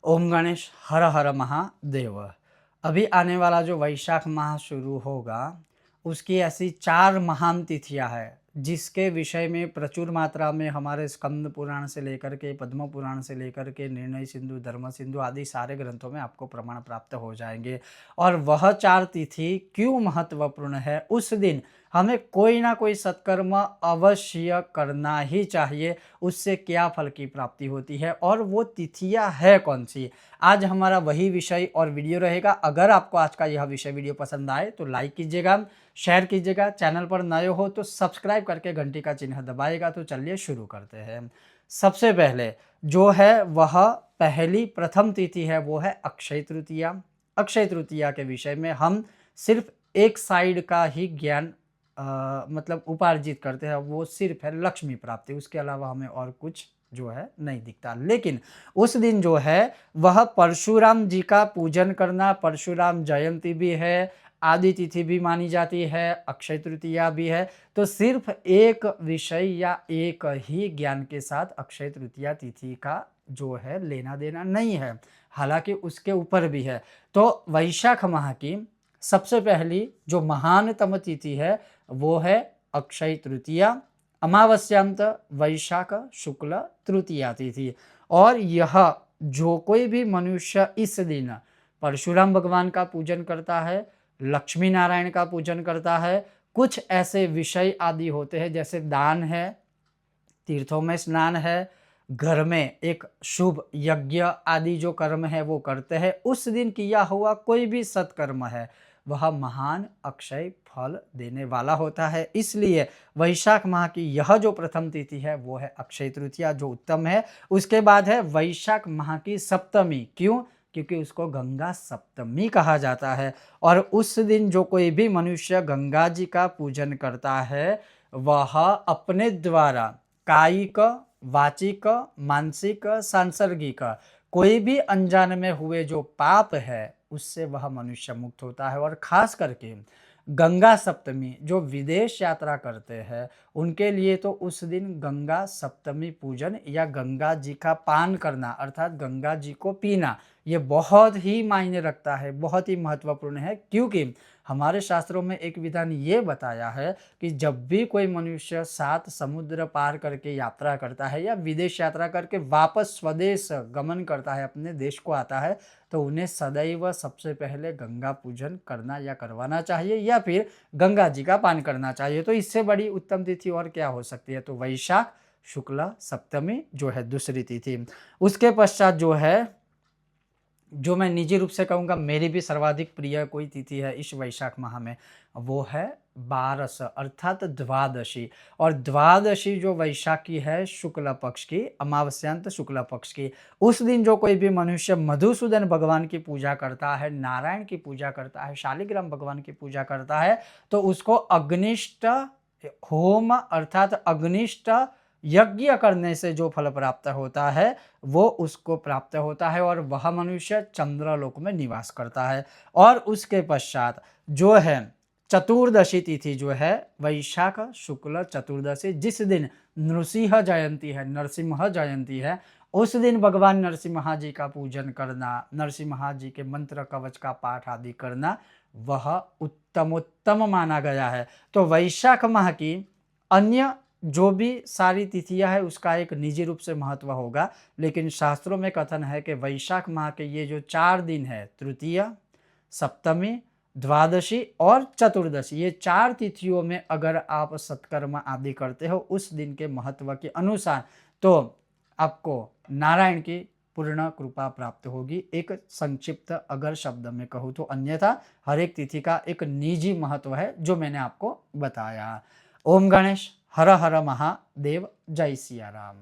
ओम गणेश हर हर महादेव। अभी आने वाला जो वैशाख माह शुरू होगा उसकी ऐसी 4 महान तिथियां हैं जिसके विषय में प्रचुर मात्रा में हमारे स्कंद पुराण से लेकर के पद्म पुराण से लेकर के निर्णय सिंधु धर्म सिंधु आदि सारे ग्रंथों में आपको प्रमाण प्राप्त हो जाएंगे। और वह 4 तिथि क्यों महत्वपूर्ण है, उस दिन हमें कोई ना कोई सत्कर्म अवश्य करना ही चाहिए। उससे क्या फल की प्राप्ति होती है और वो तिथियां है कौन सी, आज हमारा वही विषय और वीडियो रहेगा। अगर आपको आज का यह विषय वीडियो पसंद आए तो लाइक कीजिएगा, शेयर कीजिएगा, चैनल पर नए हो तो सब्सक्राइब करके घंटी का चिन्ह दबाएगा। तो चलिए शुरू करते हैं। सबसे पहले जो है वह पहली प्रथम तिथि है वो है अक्षय तृतीया। अक्षय तृतीया के विषय में हम सिर्फ एक साइड का ही ज्ञान मतलब उपार्जित करते हैं, वो सिर्फ है लक्ष्मी प्राप्ति, उसके अलावा हमें और कुछ जो है नहीं दिखता। लेकिन उस दिन जो है वह परशुराम जी का पूजन करना, परशुराम जयंती भी है, आदि तिथि भी मानी जाती है, अक्षय तृतीया भी है। तो सिर्फ एक विषय या एक ही ज्ञान के साथ अक्षय तृतीया तिथि का जो है लेना देना नहीं है, हालांकि उसके ऊपर भी है। तो वैशाख माह की सबसे पहली जो महानतम तिथि है वो है अक्षय तृतीया, अमावस्यांत वैशाख शुक्ल तृतीया तिथि। और यह जो कोई भी मनुष्य इस दिन परशुराम भगवान का पूजन करता है, लक्ष्मी नारायण का पूजन करता है, कुछ ऐसे विषय आदि होते हैं जैसे दान है, तीर्थों में स्नान है, घर में एक शुभ यज्ञ आदि जो कर्म है वो करते हैं, उस दिन किया हुआ कोई भी सत्कर्म है वह महान अक्षय फल देने वाला होता है। इसलिए वैशाख माह की यह जो प्रथम तिथि है वो है अक्षय तृतीया, जो उत्तम है। उसके बाद है वैशाख माह की सप्तमी। क्यों? क्योंकि उसको गंगा सप्तमी कहा जाता है। और उस दिन जो कोई भी मनुष्य गंगा जी का पूजन करता है वह अपने द्वारा कायिक, वाचिक, मानसिक, सांसर्गिक कोई भी अनजान में हुए जो पाप है उससे वह मनुष्य मुक्त होता है। और खास करके गंगा सप्तमी जो विदेश यात्रा करते हैं उनके लिए तो उस दिन गंगा सप्तमी पूजन या गंगा जी का पान करना अर्थात गंगा जी को पीना ये बहुत ही मायने रखता है, बहुत ही महत्वपूर्ण है। क्योंकि हमारे शास्त्रों में एक विधान ये बताया है कि जब भी कोई मनुष्य 7 समुद्र पार करके यात्रा करता है या विदेश यात्रा करके वापस स्वदेश गमन करता है, अपने देश को आता है, तो उन्हें सदैव सबसे पहले गंगा पूजन करना या करवाना चाहिए या फिर गंगा जी का पान करना चाहिए। तो इससे बड़ी उत्तम तिथि और क्या हो सकती है। तो वैशाख शुक्ला सप्तमी जो है दूसरी तिथि। उसके पश्चात जो है, जो मैं निजी रूप से कहूँगा मेरी भी सर्वाधिक प्रिय कोई तिथि है इस वैशाख माह में, वो है बारस अर्थात द्वादशी। और द्वादशी जो वैशाख की है शुक्ल पक्ष की, अमावस्यांत शुक्ल पक्ष की, उस दिन जो कोई भी मनुष्य मधुसूदन भगवान की पूजा करता है, नारायण की पूजा करता है, शालिग्राम भगवान की पूजा करता है, तो उसको अग्निष्ट होम अर्थात अग्निष्ट यज्ञ करने से जो फल प्राप्त होता है वो उसको प्राप्त होता है और वह मनुष्य चंद्रलोक में निवास करता है। और उसके पश्चात जो है चतुर्दशी तिथि जो है वैशाख शुक्ल चतुर्दशी, जिस दिन नृसिंह जयंती है, नरसिंह जयंती है, उस दिन भगवान नरसिम्हा जी का पूजन करना, नरसिम्हा जी के मंत्र कवच का पाठ आदि करना वह उत्तमोत्तम माना गया है। तो वैशाख माह की अन्य जो भी सारी तिथियां है उसका एक निजी रूप से महत्व होगा, लेकिन शास्त्रों में कथन है कि वैशाख माह के ये जो 4 दिन है, तृतीया, सप्तमी, द्वादशी और चतुर्दशी, ये 4 तिथियों में अगर आप सत्कर्म आदि करते हो उस दिन के महत्व के अनुसार, तो आपको नारायण की पूर्ण कृपा प्राप्त होगी। एक संक्षिप्त अगर शब्द में कहूँ तो, अन्यथा हर एक तिथि का एक निजी महत्व है जो मैंने आपको बताया। ओम गणेश हर हर महादेव, जय सिया राम।